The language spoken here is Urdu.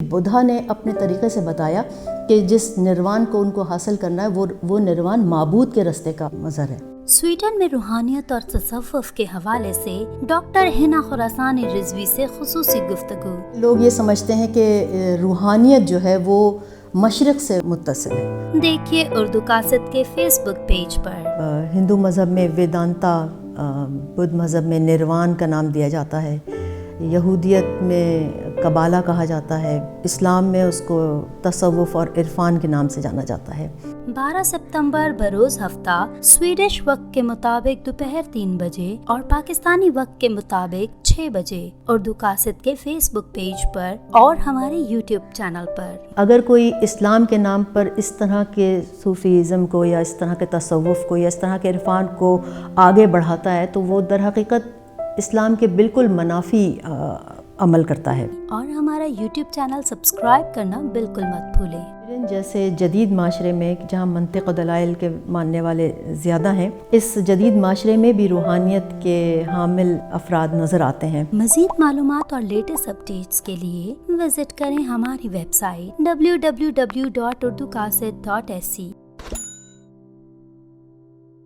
بدھا نے اپنے طریقے سے بتایا کہ جس نروان کو ان کو حاصل کرنا ہے وہ نروان معبود کے راستے کا مظہر ہے۔ سویڈن میں روحانیت اور تصوف کے حوالے سے ڈاکٹر ہنا خراسانی رضوی سے خصوصی گفتگو۔ لوگ یہ سمجھتے ہیں کہ روحانیت جو ہے وہ مشرق سے متصل ہے۔ دیکھیے اردو کاسٹ کے فیس بک پیج پر۔ ہندو مذہب میں ویدانتا، بدھ مذہب میں نروان کا نام دیا جاتا ہے، یہودیت میں قبالہ کہا جاتا ہے، اسلام میں اس کو تصوف اور عرفان کے نام سے جانا جاتا ہے۔ 12 ستمبر بروز ہفتہ سویڈش وقت کے مطابق دوپہر 3 بجے اور پاکستانی وقت کے مطابق 6 بجے اردو کاسٹ کے فیس بک پیج پر اور ہمارے یوٹیوب چینل پر۔ اگر کوئی اسلام کے نام پر اس طرح کے صوفیزم کو یا اس طرح کے تصوف کو یا اس طرح کے عرفان کو آگے بڑھاتا ہے تو وہ در حقیقت اسلام کے بالکل منافی عمل کرتا ہے۔ اور ہمارا یوٹیوب چینل سبسکرائب کرنا بالکل مت بھولیں۔ جیسے جدید معاشرے میں جہاں منطق و دلائل کے ماننے والے زیادہ ہیں، اس جدید معاشرے میں بھی روحانیت کے حامل افراد نظر آتے ہیں۔ مزید معلومات اور لیٹسٹ اپڈیٹس کے لیے وزٹ کریں ہماری ویب سائٹ www.urdukasset.sc۔